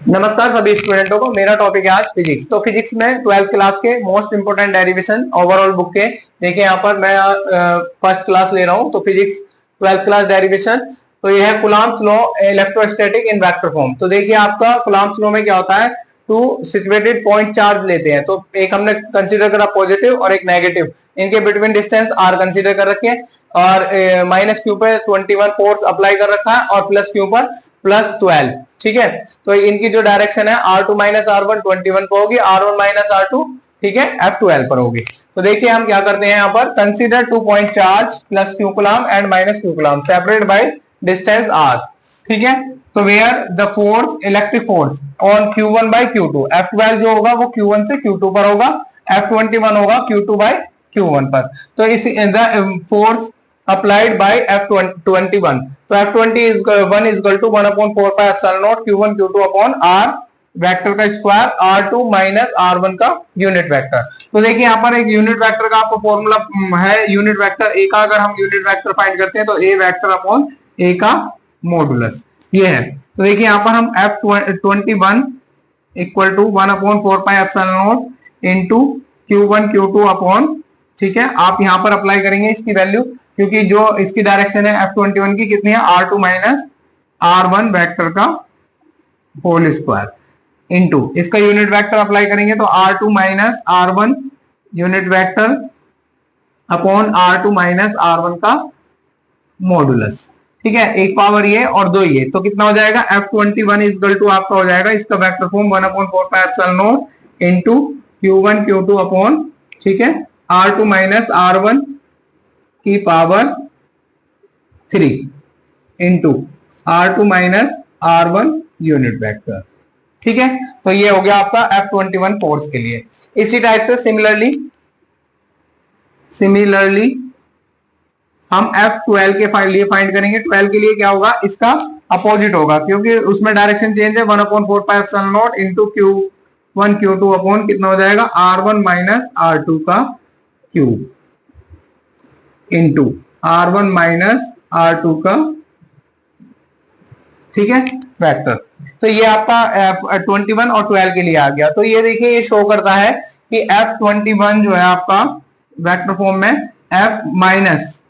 नमस्कार सभी स्टूडेंटों को। मेरा टॉपिक है आज फिजिक्स। तो फिजिक्स में 12th क्लास के most important derivation overall book के देखिए यहाँ पर मैं फर्स्ट क्लास ले रहा हूँ। तो फिजिक्स 12th क्लास डेरिवेशन, तो ये है कूलम्ब्स लॉ इलेक्ट्रोस्टैटिक इन वेक्टर फॉर्म। तो देखिए आपका कूलम्ब्स लॉ में क्या होता है, टू सिचुएटेड पॉइंट चार्ज लेते हैं। तो एक हमने कंसीडर करा पॉजिटिव और एक नेगेटिव, इनके बिटवीन डिस्टेंस आर कंसीडर कर रखे हैं और माइनस क्यू पे 21 फोर्स अप्लाई कर रखा है और प्लस क्यू पर प्लस 12। ठीक है, तो इनकी जो डायरेक्शन है R2 माइनस R1 21 पर होगी, R1 माइनस R2 ठीक है F12 पर होगी। तो देखिए हम क्या करते हैं यहाँ पर, consider 2 point charge plus Q coulomb and minus Q coulomb separated by distance R। ठीक है, तो where the force electric force on Q1 by Q2, F12 जो होगा वो Q1 से Q2 पर होगा, F21 होगा Q2 बाय Q1 पर। तो इस फोर्स applied by F21, तो F21 is 1 upon 4 pi epsilon naught Q1 Q2 upon R vector का स्क्वायर R2 माइनस R1 का यूनिट वेक्टर। तो देखिए यहाँ पर एक यूनिट वेक्टर का आपको फॉर्मूला है, यूनिट वेक्टर ए का अगर हम यूनिट वेक्टर फाइंड करते हैं तो ए वेक्टर अपॉन ए का मॉडुलस ये है। तो देखिए यहाँ पर हम F21 equal to 1 upon 4 pi epsilon naught into Q1 Q2 upon, ठीक है आप यहाँ पर अप्लाई करेंगे इसकी वैल्यू, क्योंकि जो इसकी डायरेक्शन है F21 की कितनी है, R2 माइनस R1 वेक्टर का होल स्क्वायर इनटू इसका यूनिट वेक्टर अप्लाई करेंगे तो R2 minus R1 unit vector upon R2 minus R1 का मॉडुलस। ठीक है, एक पावर ये और दो ये, तो कितना हो जाएगा F21 इक्वल टू आपका हो जाएगा इसका vector form 1 upon 4 pi epsilon naught into Q1 Q2 upon, ठीक है R2 माइनस R1 की power 3 into R2 minus R1 unit vector. ठीक है, तो ये हो गया आपका F21 फोर्स के लिए। इसी टाइप से सिमिलरली हम F12 के लिए फाइंड करेंगे। 12 के लिए क्या होगा, इसका अपोजिट होगा क्योंकि उसमें डायरेक्शन चेंज है, 1 upon 4 pi epsilon naught into Q1 Q2 upon कितना हो जाएगा R1 माइनस R2 का cube into R1 minus R2 का, ठीक है वेक्टर। तो ये आपका F21 और 12 के लिए आ गया। तो ये देखिए ये शो करता है कि F21 जो है आपका वेक्टर फॉर्म में F माइनस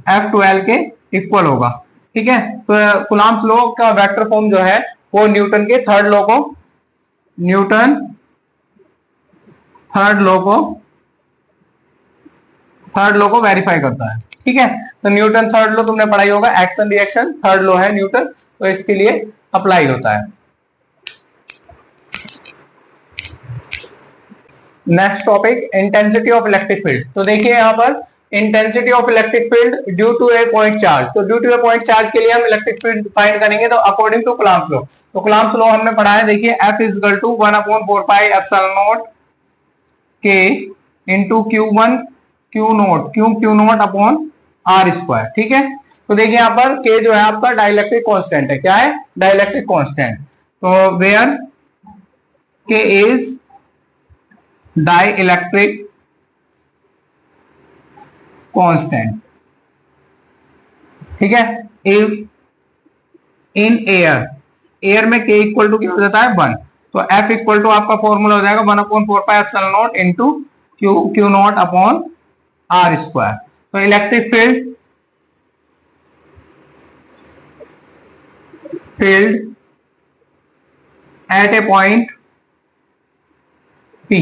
F12 के इक्वल होगा। ठीक है, तो कूलम्ब्स लॉ का वेक्टर फॉर्म जो है वो न्यूटन के थर्ड लॉ को वेरीफाई करता है। ठीक है, तो न्यूटन थर्ड लॉ तुमने पढ़ाई होगा, एक्शन रिएक्शन थर्ड लॉ है न्यूटन, तो इसके लिए अप्लाई होता है। Next topic intensity of electric field. तो देखिए यहाँ पर intensity of electric field due to a point charge. तो due to a point charge के लिए हम इलेक्ट्रिक फील्ड फाइंड करेंगे तो अकॉर्डिंग टू कूलम्ब्स लॉ। तो कूलम्ब्स लॉ हमने पढ़ा है, देखिए F is equal to 1 upon 4 pi epsilon not K into Q1 Q naught upon R square. ठीक है, तो देखिए यहाँ पर K जो है आपका डाइलेक्ट्रिक कांस्टेंट है। क्या है, डाइलेक्ट्रिक कांस्टेंट। तो where K is dielectric constant. ठीक है, इफ इन एयर में K इक्वल टू क्या हो जाता है 1, तो F इक्वल टू आपका फॉर्मूला हो जाएगा 1 upon 4 pi epsilon naught into Q naught upon R square. तो electric field at a point P,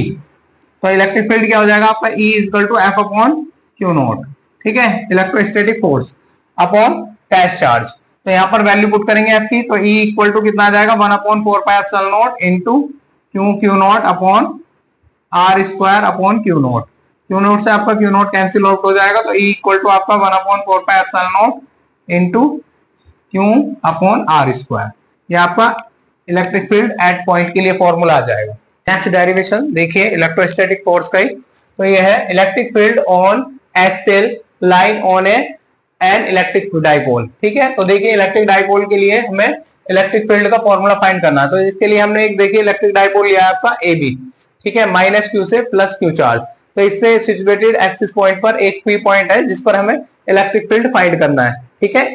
तो इलेक्ट्रिक फील्ड क्या हो जाएगा आपका E equal to F upon Q naught. ठीक है, electrostatic force upon test charge. तो यहाँ पर वैल्यू पुट करेंगे F की, तो E इक्वल टू कितना आ जाएगा 1 upon 4 pi epsilon naught into Q naught upon R square upon Q not. Q not से आपका Q नॉट कैंसिल आउट हो जाएगा, तो E इक्वल टू आपका 1 upon 4 pi epsilon naught into Q upon R square. ये आपका electric field eight point के लिए फॉर्मूला आ जाएगा। नेक्स्ट डेरिवेशन देखिए इलेक्ट्रोस्टैटिक फोर्स का ही, तो ये है electric field on axial line on an electric dipole. ठीक है, तो देखिए इलेक्ट्रिक डाइपोल के लिए हमें इलेक्ट्रिक फील्ड का फॉर्मूला फाइंड करना है। तो इसके लिए हमने एक देखिए इलेक्ट्रिक डाइपोल लिया है आपका AB। ठीक है, माइनस Q से प्लस Q चार्ज। तो इससे सिचुएटेड एक्सिस पॉइंट पर एक P पॉइंट है जिस पर हमें इलेक्ट्रिक फील्ड फाइंड करना है। ठीक है,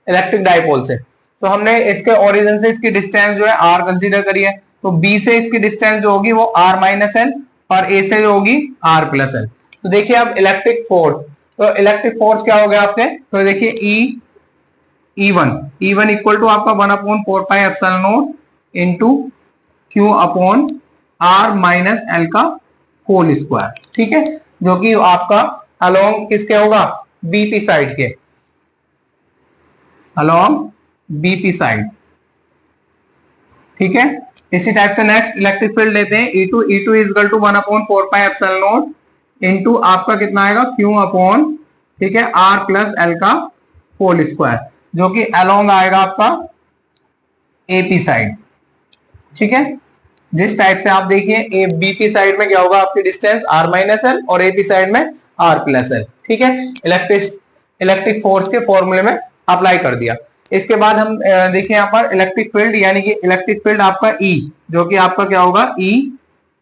इलेक्ट्रिक डाइपोल से। तो हमने इसके ओरिजिन से इसकी डिस्टेंस जो है r कंसीडर करी है, तो b से इसकी डिस्टेंस जो होगी वो r माइनस एल और a से जो होगी r प्लस एल। तो देखिए अब इलेक्ट्रिक फोर्स, तो इलेक्ट्रिक फोर्स क्या हो गया आपके, तो देखिए E1 इक्वल टू आपका 1/4 pi epsilon naught into Q upon R minus L का होल स्क्वायर, ठीक है, जो कि आपका अलोंग किसके होगा, बीपी साइड के, अलोंग बीपी साइड, ठीक है। इसी टाइप से नेक्स्ट इलेक्ट्रिक फील्ड लेते हैं E2 is equal to 1/4 pi epsilon naught into आपका कितना आएगा Q अपॉन, ठीक है, R प्लस एल का होल स्क्वायर, जो कि अलोंग आएगा आपका एपी साइड, ठीक है। जिस टाइप से आप देखिए बीपी साइड में क्या होगा, आपकी डिस्टेंस r माइनस एल और एपी साइड में r प्लस एल, ठीक है। इलेक्ट्रिक फोर्स के फॉर्मूले में अप्लाई कर दिया। इसके बाद हम देखिए यहाँ पर इलेक्ट्रिक फील्ड, यानी कि इलेक्ट्रिक फील्ड आपका E, जो कि आपका क्या होगा E,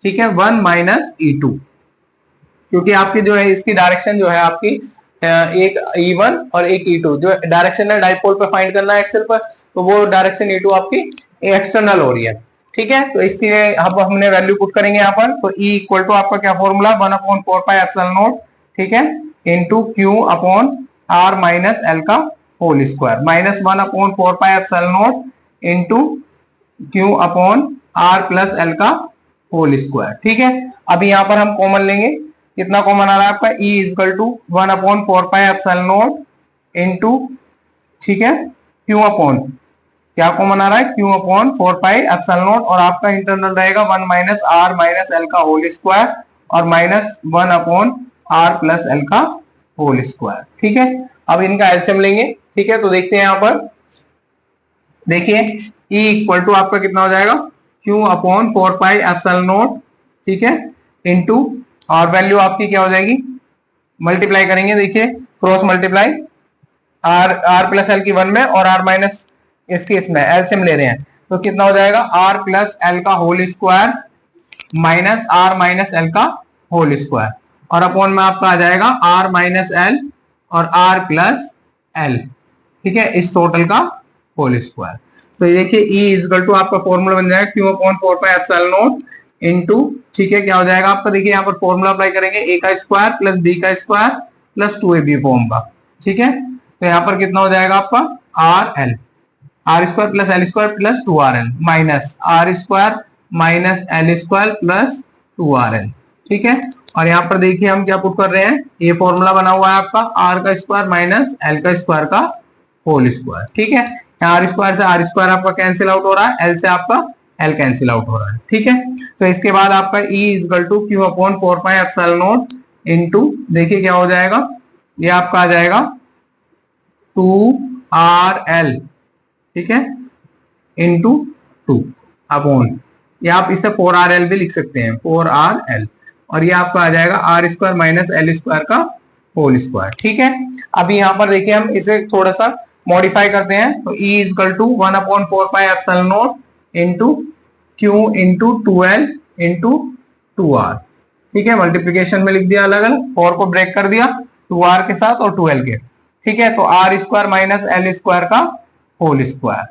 ठीक है, 1 माइनस E2, क्योंकि आपकी जो है इसकी डायरेक्शन जो है आपकी एक E1 और एक E2, जो डायरेक्शनल डाइपोल पे फाइंड करना है एक्सेल पर, तो वो डायरेक्शन E2 आपकी एक्सटर्नल हो रही है, ठीक है। तो इसकी अब हमने वैल्यू पुट करेंगे यहाँ पर, तो E इक्वल टू आपका क्या फॉर्मूला 1/4 पाई एप्सिलॉन नॉट, ठीक है, into Q upon R minus L का whole square, minus 1/4 pi epsilon naught into Q upon R plus L का होल स्क्वायर, ठीक है। अभी यहाँ पर हम कॉमन लेंगे, कितना कॉमन आ रहा है आपका, E is equal to 1/4 pi epsilon naught into, ठीक है, Q अपॉन, क्या कॉमन आ रहा है, Q upon 4 pi epsilon naught, और आपका इंटरनल रहेगा 1 माइनस R माइनस एल का होल स्क्वायर और minus 1 upon R plus L का होल स्क्वायर, ठीक है। अब इनका एलसीएम लेंगे, ठीक है। तो देखते हैं यहाँ पर, देखिए E इक्वल टू आपका कितना हो जाएगा, Q upon 4 pi epsilon naught, ठीक है, इनटू, और वैल्यू आपकी क्या हो जाएगी, मल्टीप्लाई करेंगे, देखिए cross multiply, R plus L की 1 में और R माइनस इसके इसमें एलसीएम ले रहे हैं, तो कितना हो जाएगा, R प्लस एल का whole square minus R minus L का होल स्क्वायर, और अपॉन में आपका आ जाएगा R माइनस एल और R प्लस एल, ठीक है, इस टोटल का होल स्क्वायर। तो ये देखिए E इज इक्वल टू आपका फॉर्मूला बन जाएगा Q upon 4 pi epsilon naught into, ठीक है, क्या हो जाएगा आपका, देखिए यहाँ पर फॉर्मूला अप्लाई करेंगे, A का स्क्वायर प्लस B का स्क्वायर प्लस 2AB फॉर्म का, ठीक है। तो यहाँ पर कितना हो जाएगा आपका R square plus L square plus 2RL minus R square minus L square plus 2RL, ठीक है। और यहाँ पर देखिए हम क्या पुट कर रहे हैं, ये फॉर्मूला बना हुआ है आपका R का स्क्वायर माइनस एल का स्क्वायर का होल स्क्वायर, ठीक है। R स्क्वायर से R स्क्वायर आपका कैंसिल आउट हो रहा है, L से आपका L कैंसिल आउट हो रहा है, ठीक है। तो इसके बाद आपका E is equal to Q upon 4 pi epsilon naught into, देखिए क्या हो जाएगा, ये आपका आ जाएगा 2RL, ठीक है, इनटू 2 अपॉन, ये आप इसे 4RL भी लिख सकते हैं, 4RL, और ये आपका आ जाएगा R square minus L square का होल स्क्वायर, ठीक है। अभी यहाँ पर देखिए हम इसे थोड़ा सा मॉडिफाई करते हैं, तो E is equal to 1/4 pi epsilon naught into Q into 2L into 2R, ठीक है, मल्टीप्लीकेशन में लिख दिया अलग अलग, 4 को ब्रेक कर दिया 2R के साथ और 2L के, ठीक है। तो R square minus L square का होल स्क्वायर,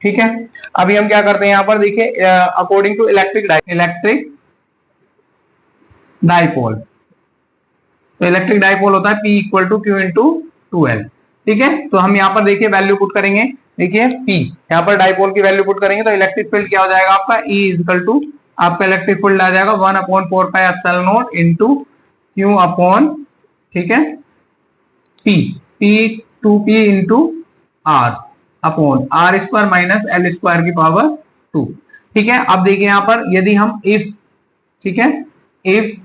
ठीक है। अभी हम क्या करते हैं यहाँ पर, देखिए अकॉर्डिंग टू इलेक्ट्रिक डाइपोल, तो इलेक्ट्रिक डाइपोल होता है P equal to Q into 2L, ठीक है। तो हम यहाँ पर देखिए वैल्यू पुट करेंगे, देखिए P, यहाँ पर डाइपोल की वैल्यू पुट करेंगे, तो इलेक्ट्रिक फील्ड क्या हो जाएगा आपका, E इज इक्वल टू आपका इलेक्ट्रिक फील्ड आ जाएगा 1/4 pi epsilon naught into Q upon, ठीक है, P 2P into R upon R square minus L square की पावर 2, ठीक है। अब देखिए यहाँ पर यदि हम इफ, ठीक है, इफ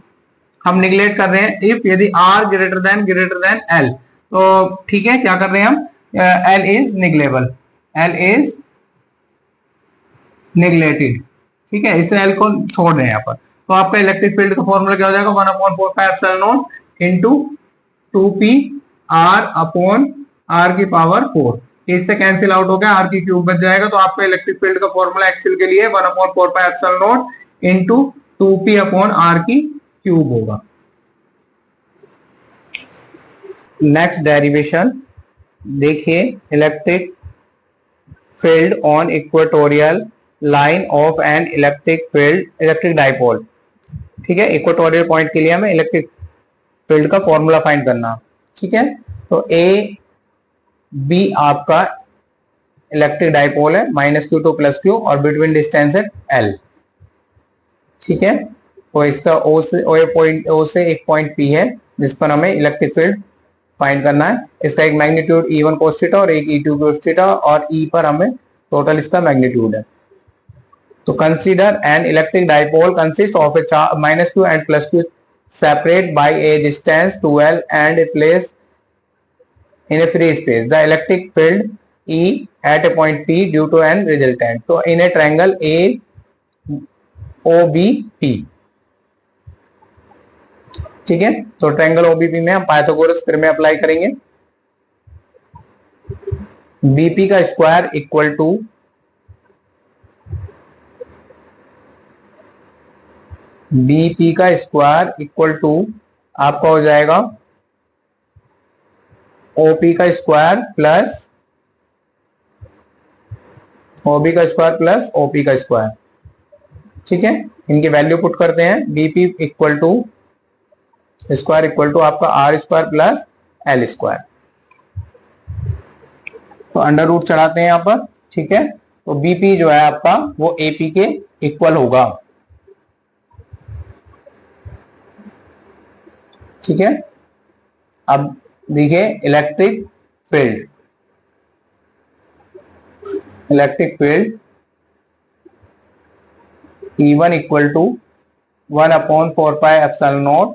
हम निगलेक्ट कर रहे हैं, इफ यदि R ग्रेटर देन L, तो ठीक है, क्या कर रहे हैं हम, L इज निगलेबल, L इज निगलेटेड, ठीक है, इसे L को छोड़ रहे हैं यहाँ पर, तो आपका इलेक्ट्रिक फील्ड का फॉर्मूला क्या हो जाएगा, 1/4 pi epsilon naught into 2P R upon R की पावर 4, इससे कैंसिल आउट हो गया, R की क्यूब बच जाएगा, तो आपका इलेक्ट्रिक फील्ड का फॉर्मूला एक्सेल के लिए 1/4 pi epsilon naught into 2P upon R की क्यूब होगा। नेक्स्ट डेरिवेशन देखिए, electric field on equatorial line of N electric dipole. ठीक है, इक्वेटोरियल पॉइंट के लिए हमें इलेक्ट्रिक फील्ड का फॉर्मूला फाइंड करना। ठीक है, तो ए बी आपका इलेक्ट्रिक डाइपोल है, -q2 +q, और बिटवीन डिस्टेंस है L। ठीक है, तो इसका O से एक पॉइंट P है जिस पर हमें इलेक्ट्रिक फील्ड फाइंड करना है। इसका एक मैग्नीट्यूड E1 cos थीटा और एक E2 cos थीटा, और E पर हमें टोटल इसका मैग्नीट्यूड है। तो consider N electric dipole consist of -q and +q separate by a distance 2L and a place in a free space. The electric field E at a point P due to an resultant. So in a triangle A OBP. ठीक है, तो triangle OBP में हम Pythagoras theorem apply करेंगे। BP का square equal to BP का square equal to आपका हो जाएगा OP का स्क्वायर प्लस OB का स्क्वायर प्लस OP का स्क्वायर। ठीक है, इनकी वैल्यू पुट करते हैं। BP equal to square equal to आपका R square plus L square. तो अंडर रूट चढ़ाते हैं यहाँ पर। ठीक है, तो BP जो है आपका वो AP के इक्वल होगा। ठीक है, अब देखिए electric field E1 equal to 1/4πε0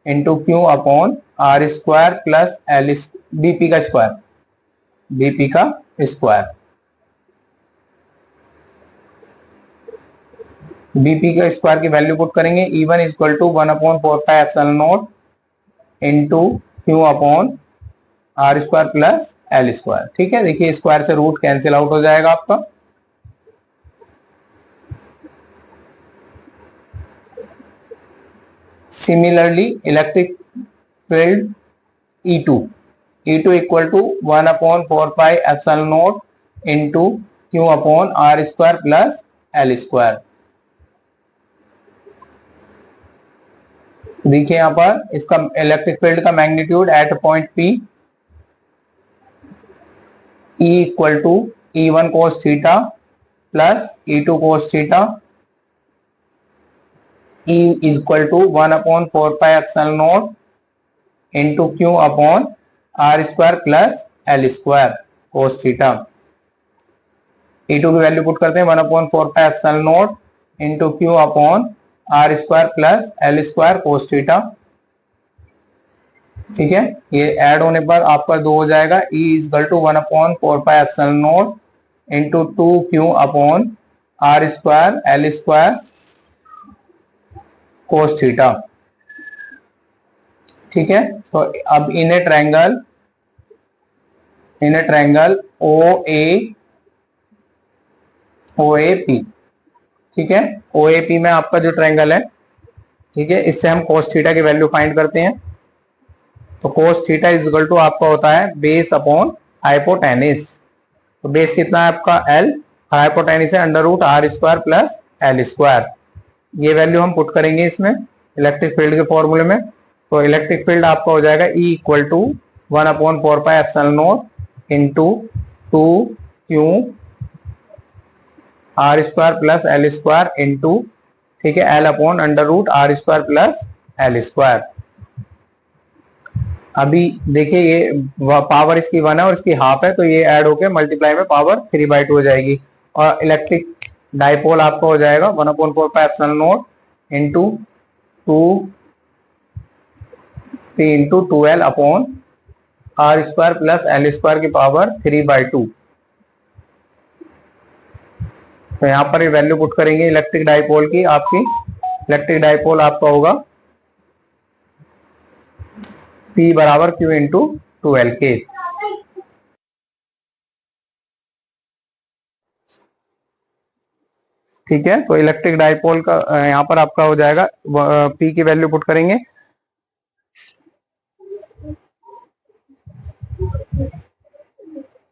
into Q upon R square plus L BP का स्क्वायर BP का स्क्वायर की वैल्यू पुट करेंगे। E1 equal to 1/4πε0 into Q upon R square plus L square. ठीक है, देखिए स्क्वायर से रूट कैंसिल आउट हो जाएगा आपका। Similarly electric field E2 equal to 1/4πε0 into Q upon R square plus L square. देखिए यहां पर इसका इलेक्ट्रिक फील्ड का magnitude at point P E equal to E1 cos theta plus E2 cos theta, E equal to 1/4πε0 into Q upon R square plus L square cos theta. E2 की value put करते हैं 1/4πε0 into Q upon R square plus L square cos theta. ठीक है, ये add होने पर आपका 2 हो जाएगा। E equal to 1/4πε0 into 2Q upon R square L square cos theta. ठीक है, तो अब इन ए ट्रायंगल OAP। ठीक है, OAP में आपका जो ट्रायंगल है, ठीक है, इससे हम cos थीटा की वैल्यू फाइंड करते हैं। तो cos theta is equal to आपका होता है बेस अपॉन हाइपोटेनिस। तो बेस कितना है आपका L, हाइपोटेनिस है √R square plus L square. ये वैल्यू हम पुट करेंगे इसमें इलेक्ट्रिक फील्ड के फॉर्मूले में। तो इलेक्ट्रिक फील्ड आपका हो जाएगा E equal to 1/4πε0 into 2Q R square plus L square into, ठीक है, L upon √R square plus L square. अभी देखिए ये पावर इसकी 1 है और इसकी हाफ है, तो ये ऐड होकर मल्टीप्लाई में पावर 3/2 हो जाएगी। और इलेक्ट्रिक डाइपोल आपका हो जाएगा 1/4πε0 into 2P into 2L upon R square plus L square की पावर 3/2। तो यहाँ पर ये वैल्यू पुट करेंगे इलेक्ट्रिक डाइपोल की। आपकी इलेक्ट्रिक डाइपोल आपका होगा P बराबर Q इंटू 2L के। ठीक है, तो इलेक्ट्रिक डाइपोल का यहाँ पर आपका हो जाएगा P की वैल्यू पुट करेंगे।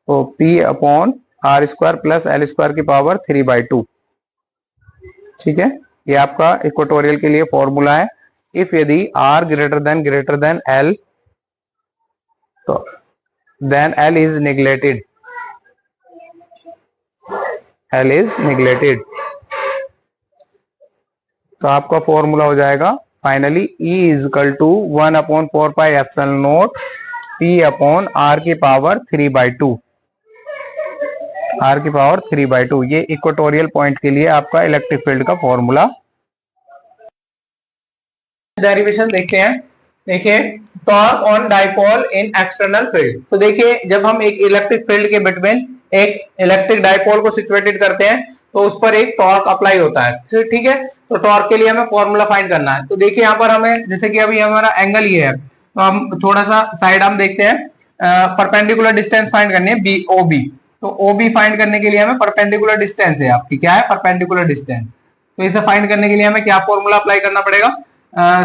तो P upon R square plus L square की पावर 3/2। ठीक है, ये आपका इक्वेटोरियल के लिए फॉर्मूला है। इफ यदि आर ग्रेटर देन एल, तो then L is neglected, L is neglected. तो आपका फॉर्मूला हो जाएगा finally E is equal to 1/4πε0 P upon R की पावर 3/2, आर की पावर 3/2। ये इक्वेटोरियल पॉइंट के लिए आपका इलेक्ट्रिक फील्ड का फॉर्मूला। डेरिवेशन देखते हैं। देखिए, torque on dipole in external field. तो देखिए, जब हम एक इलेक्ट्रिक फील्ड के बिटवीन एक इलेक्ट्रिक डाइपोल को सिचुएटेड करते हैं तो उस पर एक टॉर्क अप्लाई होता है। ठीक है, तो टॉर्क के लिए हमें फॉर्मूला फाइंड करना है। तो देखिए यहाँ पर हमें, जैसे कि अभी हमारा एंगल ये है, तो हम थोड़ा सा साइड हम देखते हैं, परपेंडिकुलर डिस्टेंस फाइंड करनी है बी ओ बी। तो ओ बी फाइंड करने के लिए हमें परपेंडिकुलर डिस्टेंस है आपकी, क्या है, परपेंडिकुलर डिस्टेंस। तो इसे फाइंड करने के लिए हमें क्या फॉर्मूला अप्लाई करना पड़ेगा,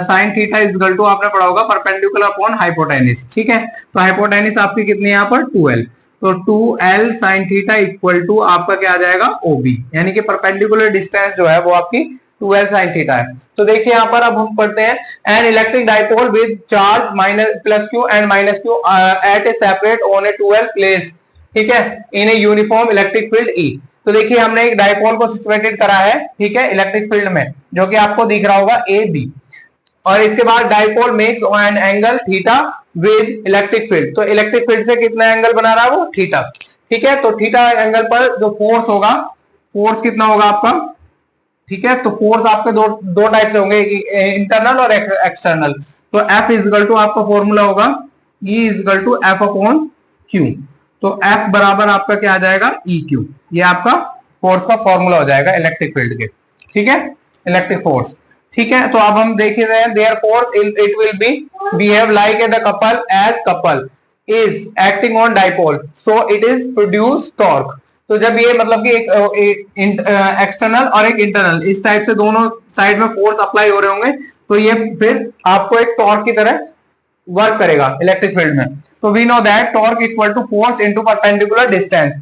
sine theta is equal to, आपने पढ़ा होगा, परपेंडिकुलर अपॉन हाइपोटेनिस। ठीक है, तो हाइपोटेनिस आपकी कितनी है यहाँ पर 2l, तो 2l sine theta equal to आपका क्या आ जाएगा OB, यानी कि परपेंडिकुलर डिस्टेंस जो है वो आपकी 2l साइन थीटा है। तो देखिए यहाँ पर अब हम पढ़ते हैं, an electric dipole with charge minus plus Q and minus Q at a separate on a 2l place, ठीक है, in a uniform electric field E। तो देखिए हमने एक डाइपोल को सिचुएटेड करा है, ठीक है, इलेक्ट्रिक फील्ड में, जो कि आपको दिख रहा होगा AB, और इसके बाद dipole makes an angle theta with electric field. तो इलेक्ट्रिक फील्ड से कितना एंगल बना रहा है वो, थीटा। ठीक है, तो थीटा एंगल पर जो फोर्स होगा, फोर्स कितना होगा आपका, ठीक है, तो फोर्स आपके दो टाइप से होंगे, इंटरनल और एक्सटर्नल। तो F इज इक्वल टू आपका फॉर्मूला होगा E is equal to F upon Q। तो F बराबर आपका क्या आ जाएगा, EQ। ये आपका फोर्स का फॉर्मूला हो जाएगा इलेक्ट्रिक फील्ड के। ठीक है, इलेक्ट्रिक फोर्स। ठीक है, तो अब हम देख रहे हैं, there force it will be behave like the couple as couple is acting on dipole, so it is produce torque. तो जब ये मतलब कि एक एक्सटर्नल और एक इंटरनल, इस टाइप से दोनों साइड में फोर्स अप्लाई हो रहे होंगे, तो ये फिर आपको एक टॉर्क की तरह वर्क करेगा इलेक्ट्रिक फील्ड में। तो we know that torque equal to force into perpendicular distance.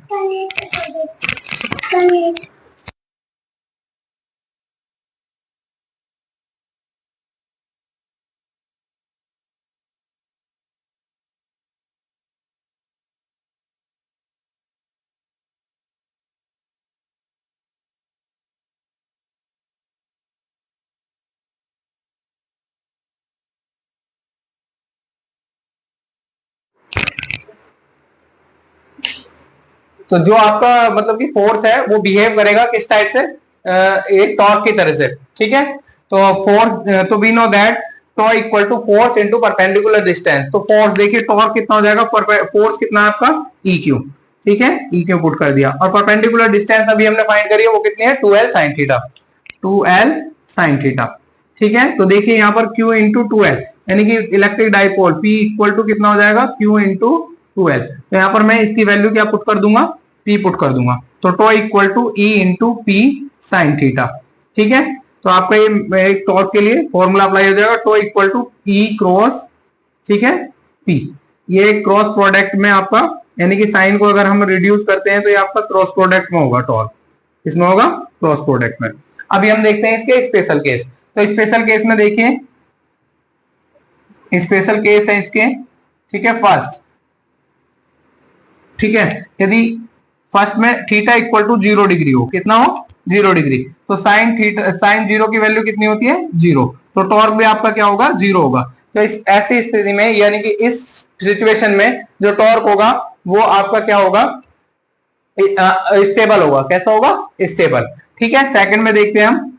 तो जो आपका मतलब कि फोर्स है वो बिहेव करेगा किस टाइप से, एक टॉर्क की तरह से। ठीक है, तो फोर्स, तो we know that torque equal to force into perpendicular distance. तो फोर्स देखिए, टॉर्क कितना हो जाएगा, फोर्स कितना है आपका EQ। ठीक है, EQ पुट कर दिया, और परपेंडिकुलर डिस्टेंस अभी हमने फाइंड करी है, वो कितनी है, 2l sine theta, 2l sign theta. ठीक है, तो देखिए यहाँ पर Q इंटू 2l, यानी कि electric dipole P equal to कितना हो जाएगा, Q इंटू 2l। तो यहाँ पर मैं इसकी वैल्यू क्या पुट कर दूंगा, P पुट कर दूंगा। तो tau equal to E into P sine theta. ठीक है, तो आपका ये एक टॉर्क के लिए फॉर्मूला अप्लाई हो जाएगा, टॉ इक्वल टू E क्रॉस, ठीक है, P। ये क्रॉस प्रोडक्ट में आपका, यानी कि साइन को अगर हम रिड्यूस करते हैं तो ये आपका क्रॉस प्रोडक्ट में होगा, टॉर्क इसमें होगा क्रॉस प्रोडक्ट में। अभी हम देखते हैं इसके स्पेशल केस। तो स्पेशल केस में देखिए, स्पेशल केस है इसके, ठीक है, फर्स्ट, ठीक है, यदि फर्स्ट में थीटा इक्वल टू 0 डिग्री हो, कितना हो, 0 डिग्री, तो साइन थीटा, साइन 0 की वैल्यू कितनी होती है, 0। तो टॉर्क भी आपका क्या होगा, 0 होगा। तो इस ऐसी स्थिति में, यानी कि इस सिचुएशन में जो टॉर्क होगा वो आपका क्या होगा, स्टेबल होगा। कैसा होगा, स्टेबल। ठीक है, सेकंड में देखते हैं हम,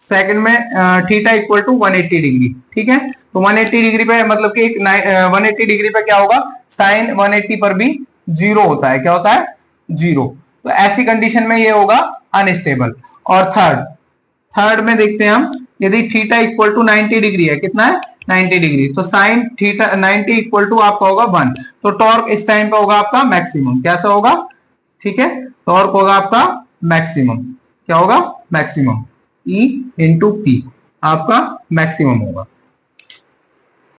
सेकंड में थीटा इक्वल टू 180 डिग्री। ठीक है, तो 180 डिग्री पे मतलब कि 180 डिग्री पे क्या होगा, साइन 180 पर भी 0 होता है। क्या होता है, 0। तो ऐसी कंडीशन में ये होगा अनस्टेबल। और थर्ड में देखते हैं हम, यदि थीटा इक्वल टू 90 डिग्री है, कितना है, 90 डिग्री, तो साइन थीटा 90 इक्वल टू आपका होगा 1। तो टॉर्क इस टाइम पे होगा आपका मैक्सिमम। कैसा होगा, ठीक है, टॉर्क होगा आपका मैक्सिमम। क्या होगा, मैक्सिमम। E इंटू P आपका मैक्सिमम होगा।